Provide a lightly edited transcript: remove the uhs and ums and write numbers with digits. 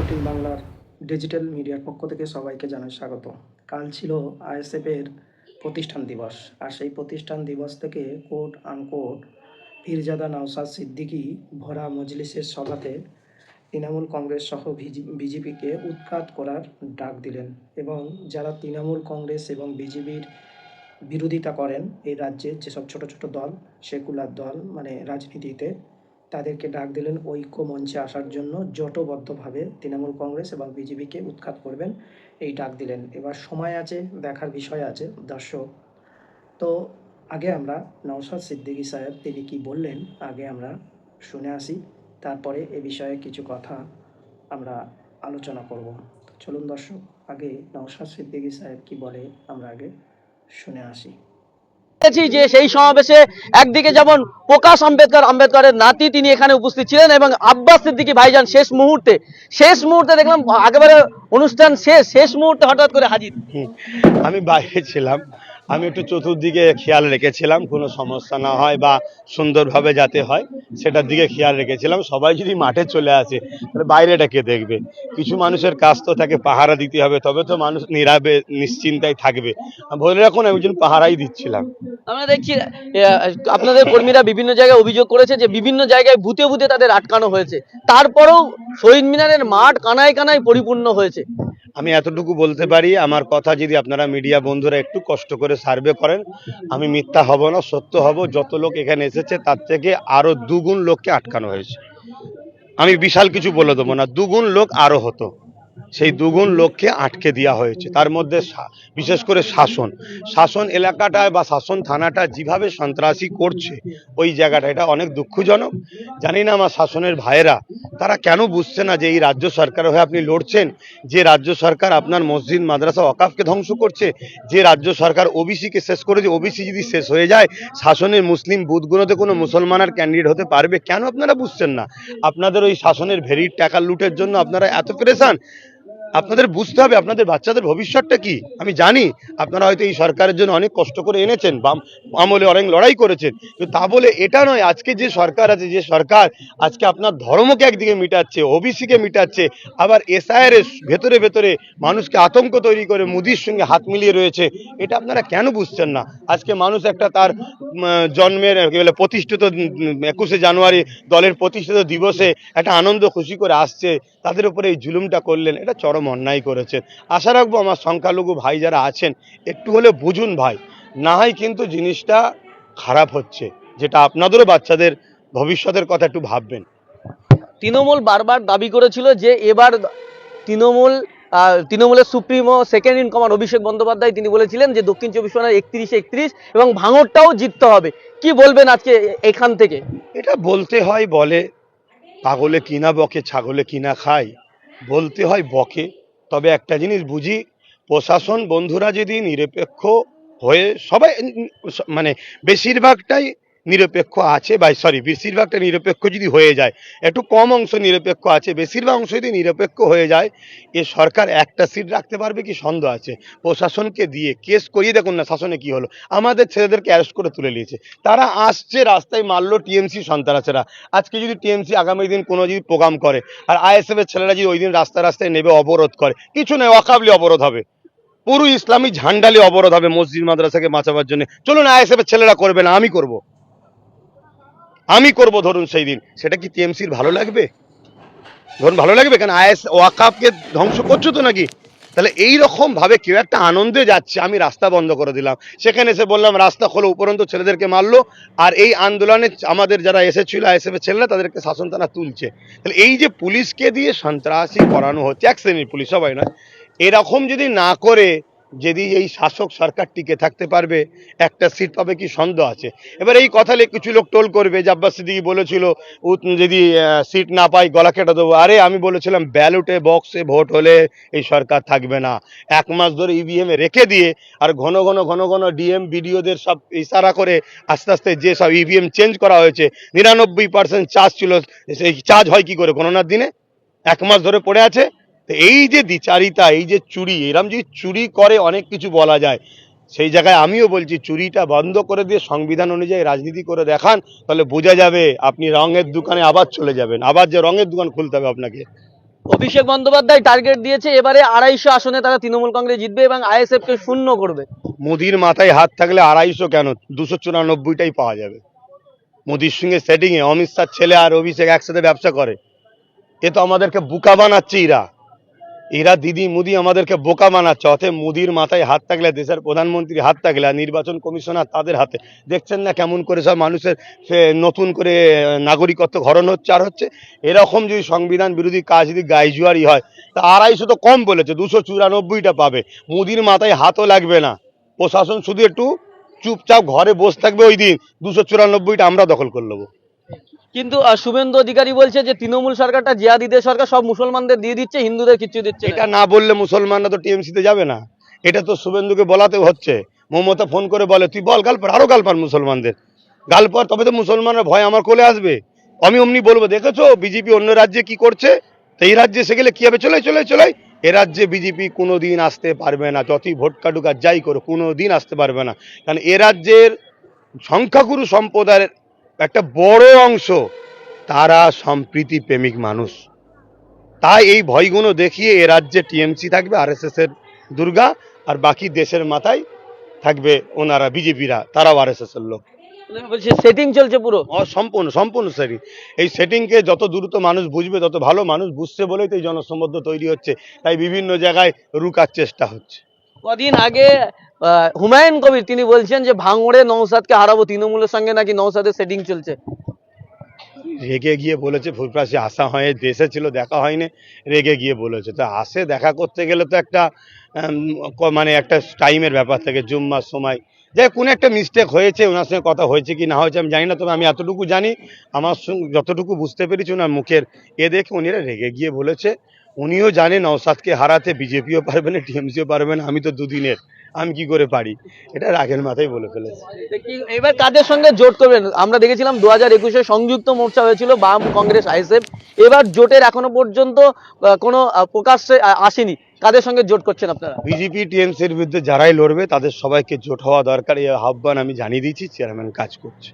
14 বাংলার ডিজিটাল মিডিয়ার পক্ষ থেকে সবাইকে জানাই স্বাগত। কাল ছিল আইএসএফের প্রতিষ্ঠান দিবস। আর সেই প্রতিষ্ঠান দিবস থেকে কোট আনকোট পীরজাদা নওশাদ সিদ্দিকী ভরা মজলিসের সভাতে তৃণমূল কংগ্রেস সহ বিজেপিকে উৎখাত করার ডাক দিলেন এবং যারা তৃণমূল কংগ্রেস এবং বিজেপির বিরোধিতা করেন এই রাজ্যে যেসব ছোট ছোট দল, সেকুলার দল মানে রাজনীতিতে, তাদেরকে ডাক দিলেন ঐক্য মঞ্চে আসার জন্য। জোটবদ্ধভাবে তৃণমূল কংগ্রেস এবং বিজেপিকে উৎখাত করবেন এই ডাক দিলেন। এবার সময় আছে, দেখার বিষয় আছে দর্শক। তো আগে আমরা নওশাদ সিদ্দিকী সাহেব তিনি কি বললেন আগে আমরা শুনে আসি, তারপরে এ বিষয়ে কিছু কথা আমরা আলোচনা করব। চলুন দর্শক, আগে নওশাদ সিদ্দিকী সাহেব কি বলে আমরা আগে শুনে আসি। যে সেই সমাবেশে একদিকে যেমন প্রকাশ আম্বেদকরের নাতি তিনি এখানে উপস্থিত ছিলেন এবং আব্বাস সিদ্দিকী ভাইজান শেষ মুহূর্তে দেখলাম একেবারে অনুষ্ঠান শেষ মুহূর্তে হঠাৎ করে হাজির। আমি বাইরে ছিলাম, আমি একটু চতুর্দিকে খেয়াল রেখেছিলাম কোনো সমস্যা না হয় বা সুন্দরভাবে যাতে হয় সেটার দিকে খেয়াল রেখেছিলাম। সবাই যদি মাঠে চলে আসে তাহলে বাইরেটা কে দেখবে? কিছু মানুষের কাজ তো তাকে পাহারা দিতে হবে, তবে তো মানুষ নীরবে নিশ্চিন্তায় থাকবে। বলে রাখুন আমি একজন পাহারাই দিচ্ছিলাম। আমরা দেখছি আপনাদের কর্মীরা বিভিন্ন জায়গায় অভিযোগ করেছে যে বিভিন্ন জায়গায় বুথে বুথে তাদের আটকানো হয়েছে, তারপরেও শহীদ মিনারের মাঠ কানায় কানায় পরিপূর্ণ হয়েছে। আমি এতটুকু বলতে পারি, আমার কথা যদি আপনারা মিডিয়া বন্ধুরা একটু কষ্ট করে সার্ভে করেন, আমি মিথ্যা হব না, সত্য হব। যত লোক এখানে এসেছে তার থেকে আরো দুগুণ লোককে আটকানো হয়েছে। আমি বিশাল কিছু বলে দেবো না, দুগুণ লোক আরো হতো, সেই দুগুণ লোককে আটকে দেওয়া হয়েছে। তার মধ্যে বিশেষ করে শাসন এলাকাটায় বা শাসন থানাটা যেভাবে সন্ত্রাসী করছে ওই জায়গাটা, এটা অনেক দুঃখজনক। জানি না আমার শাসনের ভাইয়েরা তারা কেন বুঝছে না যে এই রাজ্য সরকারের হয়ে আপনি লড়ছেন, যে রাজ্য সরকার আপনার মসজিদ মাদ্রাসা ওয়াকাফকে ধ্বংস করছে, যে রাজ্য সরকার ওবিসিকে শেষ করেছে। ওবিসি যদি শেষ হয়ে যায় শাসনের মুসলিম বুথগুলোতে কোনো মুসলমান আর ক্যান্ডিডেট হতে পারবে? কেন আপনারা বুঝছেন না? আপনাদের ওই শাসনের ভেরির টাকা লুটের জন্য আপনারা এত পেরেশান। আপনাদের বুঝতে হবে আপনাদের বাচ্চাদের ভবিষ্যৎটা কি। আমি জানি আপনারা হয়তো এই সরকারের জন্য অনেক কষ্ট করে এনেছেন, বাম আমলে অনেক লড়াই করেছেন, কিন্তু তা বলে এটা নয় আজকে যে সরকার আছে, যে সরকার আজকে আপনার ধর্মকে একদিকে মিটাচ্ছে, ওবিসিকে মিটাচ্ছে, আবার এসআইআর এর ভেতরে ভেতরে মানুষকে আতঙ্ক তৈরি করে মোদির সঙ্গে হাত মিলিয়ে রয়েছে, এটা আপনারা কেন বুঝছেন না? আজকে মানুষ একটা তার জন্মের প্রতিষ্ঠিত 21শে জানুয়ারি দলের প্রতিষ্ঠিত দিবসে একটা আনন্দ খুশি করে আসছে, তাদের উপরে এই জুলুমটা করলেন, এটা চরম অন্যায় করেছেন। আশা রাখবো আমার সংখ্যালঘু ভাই যারা আছেন একটু হলে বুঝুন ভাই, না হয় কিন্তু জিনিসটা খারাপ হচ্ছে, যেটা আপনাদেরও বাচ্চাদের ভবিষ্যতের কথা একটু ভাববেন। তৃণমূল বারবার দাবি করেছিল যে এবার তৃণমূলের supremo second in command Abhishek Bandyopadhyay তিনি বলেছিলেন যে দক্ষিণ চব্বিশ পরগনার 31 এবং ভাঙড়টাও জিততে হবে। কি বলবেন আজকে এখান থেকে? এটা বলতে হয়, বলে পাগলে কিনা বকে ছাগলে কিনা খায়, বলতে হয় বকে। তবে একটা জিনিস বুঝি, প্রশাসন বন্ধুরা যদি নিরপেক্ষ হয়ে সবাই মানে বেশিরভাগটাই নিরপেক্ষ আছে, বা বেশিরভাগটা নিরপেক্ষ যদি হয়ে যায়, একটু কম অংশ নিরপেক্ষ আছে, বেশিরভাগ অংশ যদি নিরপেক্ষ হয়ে যায়, এ সরকার একটা সিট রাখতে পারবে কি সন্দেহ আছে? প্রশাসনকে দিয়ে কেস করিয়ে দেখুন না, শাসনে কি হলো, আমাদের ছেলেদেরকে অ্যারেস্ট করে তুলে নিয়েছে, তারা আসছে রাস্তায় মারলো টিএমসি সন্ত্রাসীরা। আজকে যদি টিএমসি আগামী দিন কোনো যদি প্রোগ্রাম করে আর আইএসএফ এর ছেলেরা যদি ওই দিন রাস্তায় নেবে অবরোধ করে, কিছু নয়, ওয়াকাবলি অবরোধ হবে, পুরো ইসলামী ঝান্ডালি অবরোধ হবে মসজিদ মাদ্রাসাকে বাঁচাবার জন্য। চলুন আইএসএফ এর ছেলেরা করবে না, আমি করব ধরুন সেই দিন, সেটা কি টিএমসির ভালো লাগবে? ধরুন ভালো লাগবে কেন? ওয়াকাফকে ধ্বংস করছো তো নাকি? তাহলে এইরকম ভাবে কেউ একটা আনন্দে যাচ্ছে, আমি রাস্তা বন্ধ করে দিলাম, সেখানে এসে বললাম রাস্তা খোলো, উপরন্ত ছেলেদেরকে মারলো। আর এই আন্দোলনে আমাদের যারা এসেছিল আইএসএফ এর ছেলেরা, তাদেরকে শাসন থানা তুলছে। তাহলে এই যে পুলিশকে দিয়ে সন্ত্রাসী করানো হচ্ছে, এক শ্রেণীর পুলিশ, সবাই নয়, এরকম যদি না করে যদি এই শাসক সরকার টিকে থাকতে পারবে, একটা সিট পাবে কি সন্দেহ আছে? এবার এই কথা কিছু লোক টোল করবে যে আব্বাস সিদ্দিকী বলেছিল যদি সিট না পাই গলা কেটে দেবো। আরে আমি বলেছিলাম ব্যালটে বক্সে ভোট হলে এই সরকার থাকবে না। 1 মাস ধরে ইভিএম এ রেখে দিয়ে আর ঘন ঘন ডিএম বিডিওদের সব ইশারা করে আস্তে আস্তে যে সব ইভিএম চেঞ্জ করা হয়েছে, 99% চার্জ ছিল, সেই চার্জ হয় কি করে গণনার দিনে? 1 মাস ধরে পড়ে আছে। এই যে দ্বিচারিতা, এই যে চুরি, এরম যদি চুরি করে অনেক কিছু বলা যায়। সেই জায়গায় আমিও বলছি চুরিটা বন্ধ করে দিয়ে সংবিধান অনুযায়ী রাজনীতি করে দেখান, তাহলে বোঝা যাবে আপনি রঙের দোকানে আবার চলে যাবেন, আবার যে রঙের দোকান খুলতে হবে আপনাকে। অভিষেক বন্দ্যোপাধ্যায় টার্গেট দিয়েছে এবারে 250 আসনে তারা তৃণমূল কংগ্রেস জিতবে এবং আইএসএফ কে শূন্য করবে। মোদির মাথায় হাত থাকলে 250 কেন, 294টাই পাওয়া যাবে। মোদির সঙ্গে সেটিং এ অমিত শাহ ছেলে আর অভিষেক একসাথে ব্যবসা করে। এ তো আমাদেরকে বোকা বানাচ্ছে। এরা দিদি মোদি আমাদেরকে বোকা বানাচ্ছে। অতএব মোদির মাথায় হাত থাকলে, দেশের প্রধানমন্ত্রীর হাত থাকলে, আর নির্বাচন কমিশনার তাদের হাতে, দেখছেন না কেমন করে সব মানুষের নতুন করে নাগরিকত্ব হরণ হচ্ছে আর হচ্ছে। এরকম যদি সংবিধান বিরোধী কাজ যদি গাইজুয়ারি হয়, তা 250 তো কম বলেছে, 294টা পাবে। মোদির মাথায় হাতও লাগবে না, প্রশাসন শুধু একটু চুপচাপ ঘরে বসে থাকবে। ওই দিন 294টা আমরা দখল করে নেবো। কিন্তু শুভেন্দু অধিকারী বলছে যে তৃণমূল সরকারটা জিয়াদিদের সরকার, সব মুসলমানদের দিয়ে দিচ্ছে, হিন্দুদের কিছু দিচ্ছে না। এটা না বললে মুসলমানরা তো টিএমসিতে যাবে না। এটা তো শুভেন্দুকে বলাতে হচ্ছে। মমতা ফোন করে বলে তুই বল গালপার, আরো গালপার মুসলমানদের গালপার, তবে তো মুসলমানরা ভয় আমার কোলে আসবে। আমি অমনি বলবো দেখেছো বিজেপি অন্য রাজ্যে কি করছে, তো এই রাজ্যে এসে গেলে কি হবে, চলে চলে চলে। এ রাজ্যে বিজেপি কোনোদিন আসতে পারবে না, যতই ভোট কাটুক আর যাই করো, কোনোদিন আসতে পারবে না। কারণ এ রাজ্যের সংখ্যাগুরু সম্প্রদায়ের একটা বড় অংশ তারা সম্প্রীতি প্রেমিক মানুষ। তাই এই ভয়গুলো দেখিয়ে এ রাজ্যে টিএমসি থাকবে, আরএসএস এর দুর্গা, আর বাকি দেশের মাথায় থাকবে ওনারা বিজেপিরা, তারাও আরএসএস এর লোক। বলছে সেটিং চলছে পুরো। সম্পূর্ণ সম্পূর্ণ সেটিং। এই সেটিংকে যত দ্রুত মানুষ বুঝবে, তত ভালো। মানুষ বুঝছে বলেই তো এই জনসমুদ্র তৈরি হচ্ছে, তাই বিভিন্ন জায়গায় রুকার চেষ্টা হচ্ছে। কদিন আগে হুমায়ুন কবির তিনি বলছেন যে ভাঙড়ে নওশাদকে হারাবো, তৃণমূলের সঙ্গে নাকি নওশাদের সেটিং চলছে। রেগে গিয়ে বলেছে, ফুরফ্রাসে আসা হয়, দেশে ছিল দেখা হয়নি, রেগে গিয়ে বলেছে। তো আসে দেখা করতে গেলে তো একটা মানে একটা টাইমের ব্যাপার থাকে, জুম্মার সময়। যে কোনো একটা মিস্টেক হয়েছে, ওনার সঙ্গে কথা হয়েছে কি না হয়েছে আমি জানি না, তবে আমি এতটুকু জানি, আমার সঙ্গে যতটুকু বুঝতে পেরেছি ওনার মুখের দেখে উনিরা রেগে গিয়ে বলেছে। উনিও জানেন নওশাদকে হারাতে বিজেপিও পারবে না, টিএমসিও পারবে না, আমি তো দুদিনের, আমি কি করে পারি, এটা রাগের মাথায় বলে ফেলেছে। এবার কাদের সঙ্গে জোট করবেন? আমরা দেখেছিলাম 2021-এ সংযুক্ত মোর্চা হয়েছিল, বাম কংগ্রেস আইএসএফ। এবার জোটের এখনো পর্যন্ত কোনো প্রকাশ্যে আসেনি। কাদের সঙ্গে জোট করছেন আপনারা? বিজেপি টিএমসির বিরুদ্ধে যারাই লড়বে তাদের সবাইকে জোট হওয়া দরকার, এই আহ্বান আমি জানিয়ে দিয়েছি, চেয়ারম্যান কাজ করছে।